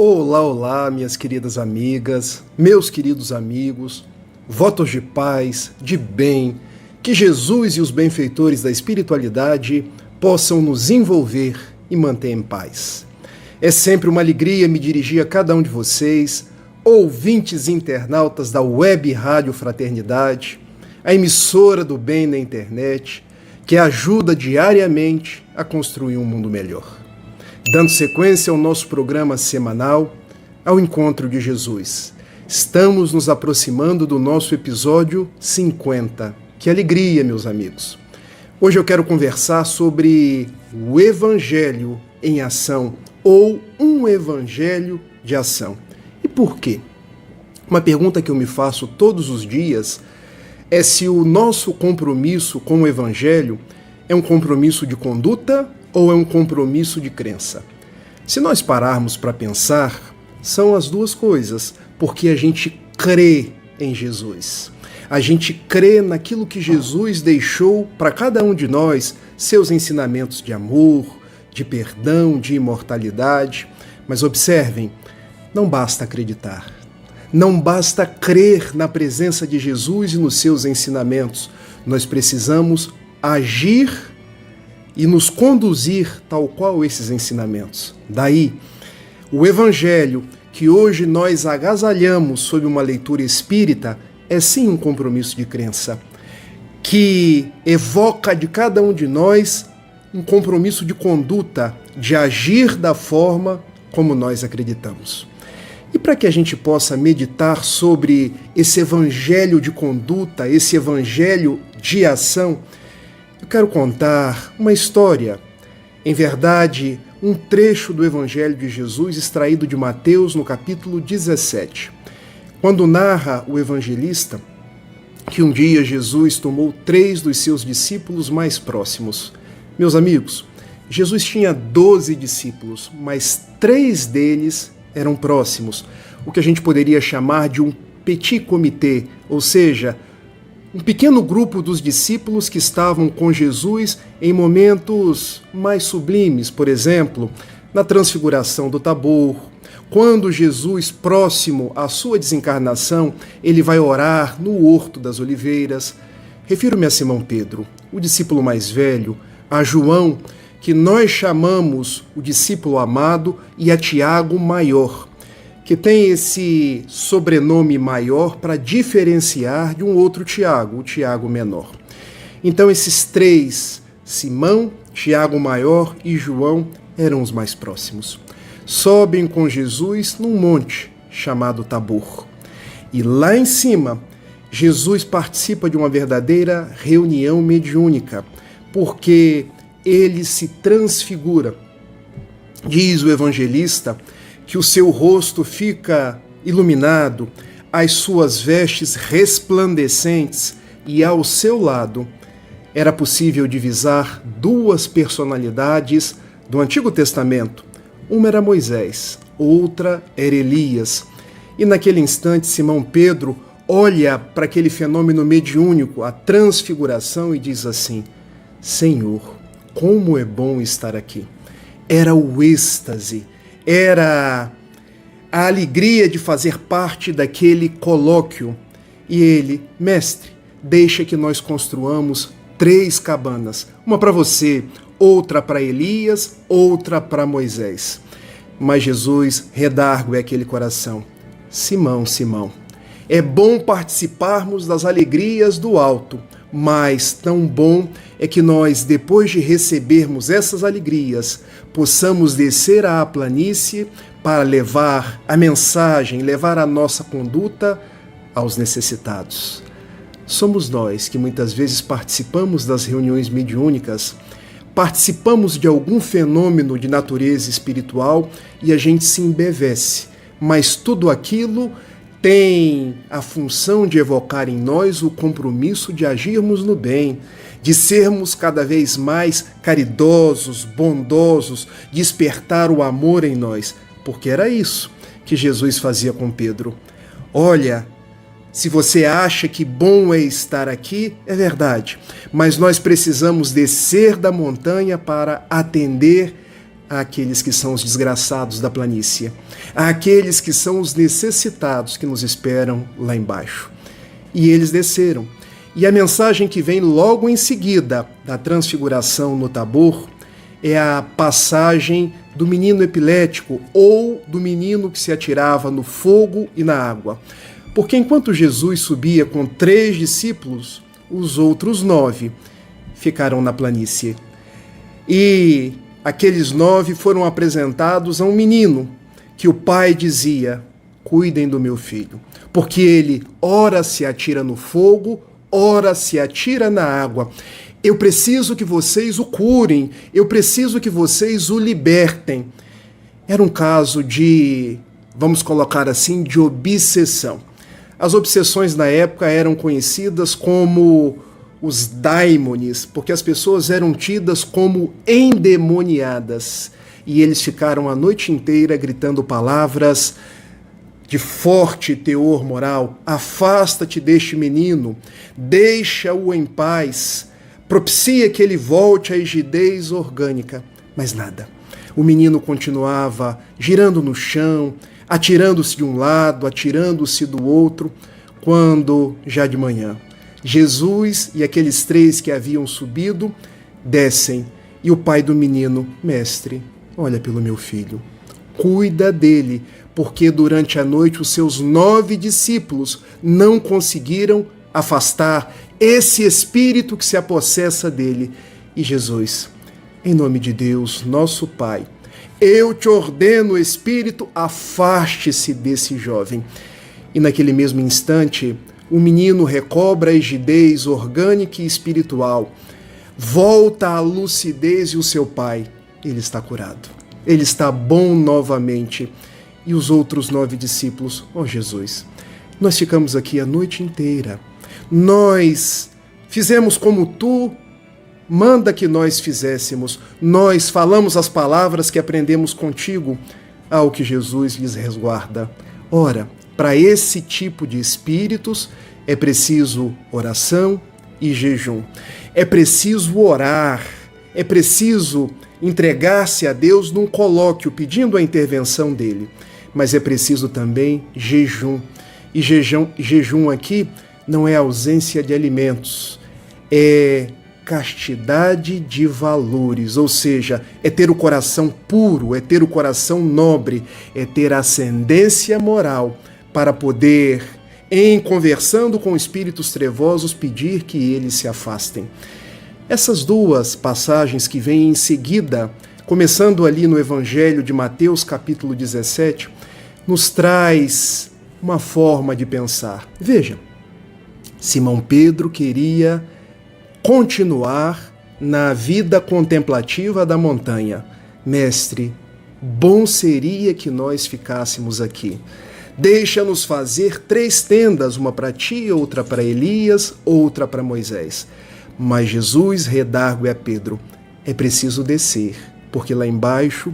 Olá, olá, minhas queridas amigas, meus queridos amigos, votos de paz, de bem, que Jesus e os benfeitores da espiritualidade possam nos envolver e manter em paz. É sempre uma alegria me dirigir a cada um de vocês, ouvintes e internautas da Web Rádio Fraternidade, a emissora do bem na internet, que ajuda diariamente a construir um mundo melhor. Dando sequência ao nosso programa semanal, ao Encontro de Jesus. Estamos nos aproximando do nosso episódio 50. Que alegria, meus amigos! Hoje eu quero conversar sobre o Evangelho em ação, ou um Evangelho de ação. E por quê? Uma pergunta que eu me faço todos os dias é se o nosso compromisso com o Evangelho é um compromisso de conduta ou é um compromisso de crença? Se nós pararmos para pensar, são as duas coisas, porque a gente crê em Jesus. A gente crê naquilo que Jesus deixou para cada um de nós, seus ensinamentos de amor, de perdão, de imortalidade. Mas observem, não basta acreditar. Não basta crer na presença de Jesus e nos seus ensinamentos. Nós precisamos agir e nos conduzir tal qual esses ensinamentos. Daí, o Evangelho que hoje nós agasalhamos sob uma leitura espírita é sim um compromisso de crença, que evoca de cada um de nós um compromisso de conduta, de agir da forma como nós acreditamos. E para que a gente possa meditar sobre esse Evangelho de conduta, esse Evangelho de ação, eu quero contar uma história, em verdade, um trecho do Evangelho de Jesus extraído de Mateus no capítulo 17, quando narra o evangelista que um dia Jesus tomou 3 dos seus discípulos mais próximos. Meus amigos, Jesus tinha 12 discípulos, mas 3 deles eram próximos, o que a gente poderia chamar de um petit comité, ou seja, um pequeno grupo dos discípulos que estavam com Jesus em momentos mais sublimes, por exemplo, na transfiguração do Tabor, quando Jesus, próximo à sua desencarnação, ele vai orar no Horto das Oliveiras. Refiro-me a Simão Pedro, o discípulo mais velho, a João, que nós chamamos o discípulo amado, e a Tiago maior, que tem esse sobrenome maior para diferenciar de um outro Tiago, o Tiago menor. Então esses 3, Simão, Tiago maior e João, eram os mais próximos. Sobem com Jesus num monte chamado Tabor. E lá em cima, Jesus participa de uma verdadeira reunião mediúnica, porque ele se transfigura. Diz o evangelista que o seu rosto fica iluminado, as suas vestes resplandecentes, e ao seu lado era possível divisar 2 personalidades do Antigo Testamento. Uma era Moisés, outra era Elias. E naquele instante Simão Pedro olha para aquele fenômeno mediúnico, a transfiguração, e diz assim: Senhor, como é bom estar aqui. Era o êxtase, era a alegria de fazer parte daquele colóquio. E ele: mestre, deixa que nós construamos 3 cabanas, uma para você, outra para Elias, outra para Moisés. Mas Jesus redargue aquele coração: Simão, Simão, é bom participarmos das alegrias do alto, mas tão bom é que nós, depois de recebermos essas alegrias, possamos descer à planície para levar a mensagem, levar a nossa conduta aos necessitados. Somos nós que muitas vezes participamos das reuniões mediúnicas, participamos de algum fenômeno de natureza espiritual e a gente se embevece, mas tudo aquilo tem a função de evocar em nós o compromisso de agirmos no bem, de sermos cada vez mais caridosos, bondosos, despertar o amor em nós, porque era isso que Jesus fazia com Pedro. Olha, se você acha que bom é estar aqui, é verdade, mas nós precisamos descer da montanha para atender àqueles que são os desgraçados da planície, àqueles que são os necessitados que nos esperam lá embaixo. E eles desceram. E a mensagem que vem logo em seguida da transfiguração no Tabor é a passagem do menino epilético ou do menino que se atirava no fogo e na água. Porque enquanto Jesus subia com 3 discípulos, os outros 9 ficaram na planície. E aqueles 9 foram apresentados a um menino que o pai dizia: cuidem do meu filho, porque ele ora se atira no fogo, ora se atira na água. Eu preciso que vocês o curem, eu preciso que vocês o libertem. Era um caso de, vamos colocar assim, de obsessão. As obsessões na época eram conhecidas como os daimones, porque as pessoas eram tidas como endemoniadas. E eles ficaram a noite inteira gritando palavras de forte teor moral: afasta-te deste menino, deixa-o em paz, propicia que ele volte à rigidez orgânica. Mas nada. O menino continuava girando no chão, atirando-se de um lado, atirando-se do outro, quando, já de manhã, Jesus e aqueles 3 que haviam subido descem, e o pai do menino: mestre, olha pelo meu filho, cuida dele, porque durante a noite os seus 9 discípulos não conseguiram afastar esse espírito que se apossessa dele. E Jesus: em nome de Deus, nosso Pai, eu te ordeno, espírito, afaste-se desse jovem. E naquele mesmo instante, o menino recobra a rigidez orgânica e espiritual, volta à lucidez, e o seu pai, ele está curado. Ele está bom novamente. E os outros 9 discípulos: ó Jesus, nós ficamos aqui a noite inteira. Nós fizemos como tu manda que nós fizéssemos. Nós falamos as palavras que aprendemos contigo. Ao que Jesus lhes resguarda: ora, para esse tipo de espíritos é preciso oração e jejum. É preciso orar, é preciso entregar-se a Deus num colóquio pedindo a intervenção dele. Mas é preciso também jejum. E jejum aqui não é ausência de alimentos, é castidade de valores, ou seja, é ter o coração puro, é ter o coração nobre, é ter ascendência moral para poder, em conversando com espíritos trevosos, pedir que eles se afastem. Essas 2 passagens que vêm em seguida, começando ali no Evangelho de Mateus, capítulo 17, nos traz uma forma de pensar. Veja, Simão Pedro queria continuar na vida contemplativa da montanha. Mestre, bom seria que nós ficássemos aqui. Deixa-nos fazer 3 tendas, uma para ti, outra para Elias, outra para Moisés. Mas Jesus redargue a Pedro: é preciso descer, porque lá embaixo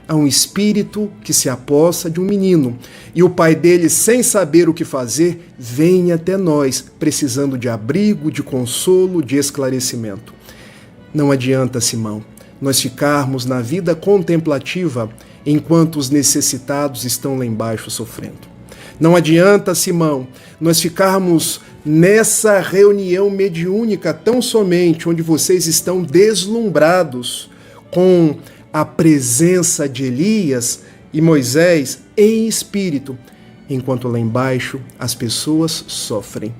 há um espírito que se apossa de um menino, e o pai dele, sem saber o que fazer, vem até nós, precisando de abrigo, de consolo, de esclarecimento. Não adianta, Simão, nós ficarmos na vida contemplativa enquanto os necessitados estão lá embaixo sofrendo. Não adianta, Simão, nós ficarmos nessa reunião mediúnica tão somente, onde vocês estão deslumbrados com a presença de Elias e Moisés em espírito, enquanto lá embaixo as pessoas sofrem.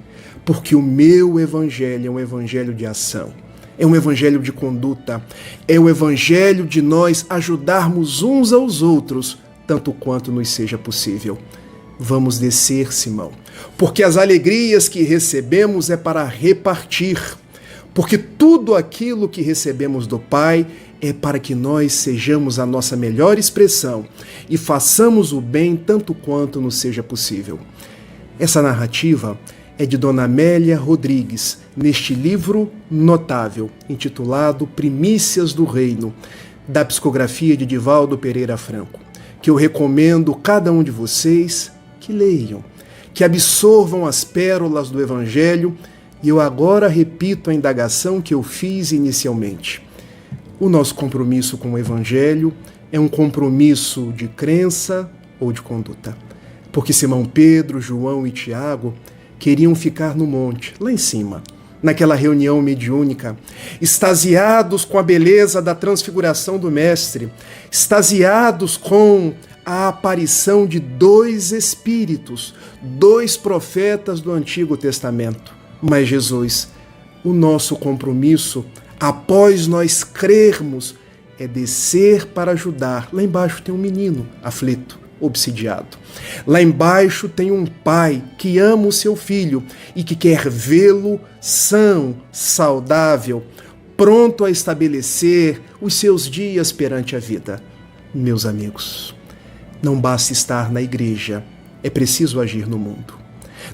Porque o meu evangelho é um evangelho de ação, é um evangelho de conduta, é o evangelho de nós ajudarmos uns aos outros, tanto quanto nos seja possível. Vamos descer, Simão, porque as alegrias que recebemos é para repartir, porque tudo aquilo que recebemos do Pai é para que nós sejamos a nossa melhor expressão e façamos o bem tanto quanto nos seja possível. Essa narrativa é de Dona Amélia Rodrigues, neste livro notável, intitulado Primícias do Reino, da psicografia de Divaldo Pereira Franco, que eu recomendo cada um de vocês que leiam, que absorvam as pérolas do Evangelho, e eu agora repito a indagação que eu fiz inicialmente. O nosso compromisso com o Evangelho é um compromisso de crença ou de conduta. Porque Simão Pedro, João e Tiago queriam ficar no monte, lá em cima, naquela reunião mediúnica, extasiados com a beleza da transfiguração do Mestre, extasiados com a aparição de 2 espíritos, 2 profetas do Antigo Testamento. Mas Jesus, o nosso compromisso, após nós crermos, é descer para ajudar. Lá embaixo tem um menino aflito, obsidiado. Lá embaixo tem um pai que ama o seu filho e que quer vê-lo são, saudável, pronto a estabelecer os seus dias perante a vida. Meus amigos, não basta estar na igreja, é preciso agir no mundo.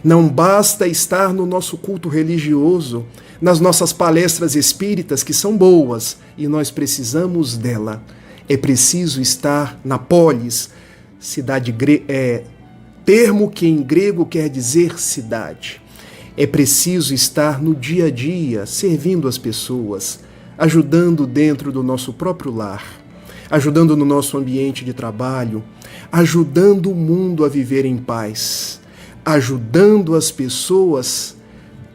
Não basta estar no nosso culto religioso, nas nossas palestras espíritas, que são boas e nós precisamos dela. É preciso estar na polis, termo que em grego quer dizer cidade. É preciso estar no dia a dia, servindo as pessoas, ajudando dentro do nosso próprio lar, ajudando no nosso ambiente de trabalho, ajudando o mundo a viver em paz, ajudando as pessoas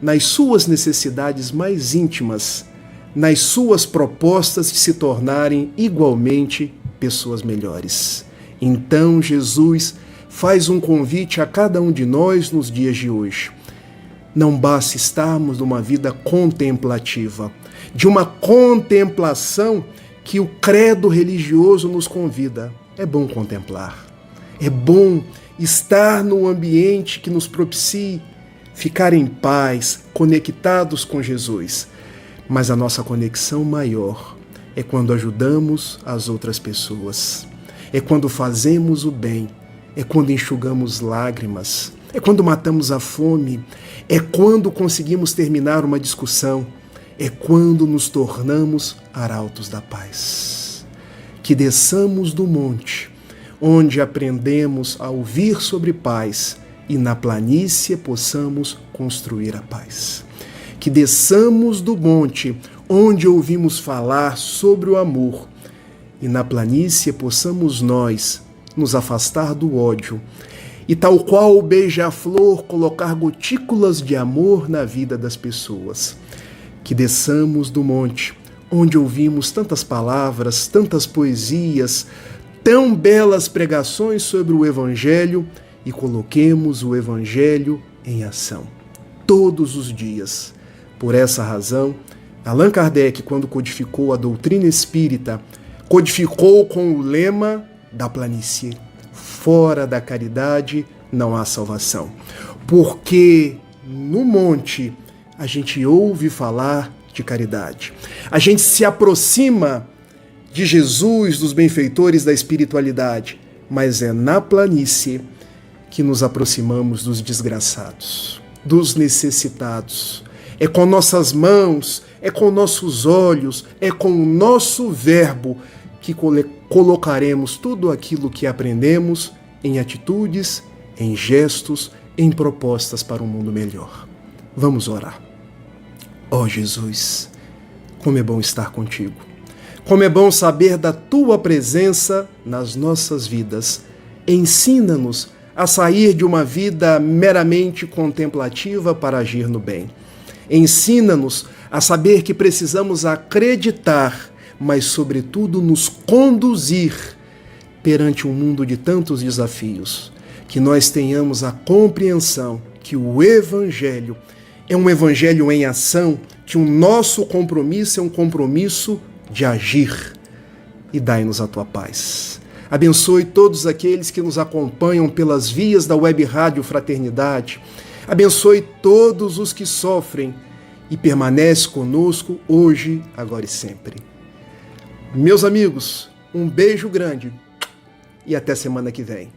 nas suas necessidades mais íntimas, nas suas propostas de se tornarem igualmente pessoas melhores. Então Jesus faz um convite a cada um de nós nos dias de hoje. Não basta estarmos numa vida contemplativa, de uma contemplação que o credo religioso nos convida. É bom contemplar, é bom estar num ambiente que nos propicie ficar em paz, conectados com Jesus. Mas a nossa conexão maior é quando ajudamos as outras pessoas. É quando fazemos o bem, é quando enxugamos lágrimas, é quando matamos a fome, é quando conseguimos terminar uma discussão, é quando nos tornamos arautos da paz. Que desçamos do monte, onde aprendemos a ouvir sobre paz e na planície possamos construir a paz. Que desçamos do monte, onde ouvimos falar sobre o amor, e na planície possamos nós nos afastar do ódio e, tal qual o beija-flor, colocar gotículas de amor na vida das pessoas. Que desçamos do monte, onde ouvimos tantas palavras, tantas poesias, tão belas pregações sobre o Evangelho e coloquemos o Evangelho em ação todos os dias. Por essa razão, Allan Kardec, quando codificou a doutrina espírita, codificou com o lema da planície: fora da caridade não há salvação. Porque no monte a gente ouve falar de caridade. A gente se aproxima de Jesus, dos benfeitores da espiritualidade, mas é na planície que nos aproximamos dos desgraçados, dos necessitados. É com nossas mãos, é com nossos olhos, é com o nosso verbo que colocaremos tudo aquilo que aprendemos em atitudes, em gestos, em propostas para um mundo melhor. Vamos orar. Ó Jesus, como é bom estar contigo. Como é bom saber da tua presença nas nossas vidas. Ensina-nos a sair de uma vida meramente contemplativa para agir no bem. Ensina-nos a saber que precisamos acreditar, mas, sobretudo, nos conduzir perante um mundo de tantos desafios. Que nós tenhamos a compreensão que o Evangelho é um Evangelho em ação, que o nosso compromisso é um compromisso de agir. E dai-nos a tua paz. Abençoe todos aqueles que nos acompanham pelas vias da Web Rádio Fraternidade. Abençoe todos os que sofrem e permanece conosco hoje, agora e sempre. Meus amigos, um beijo grande e até semana que vem.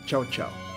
Tchau, tchau.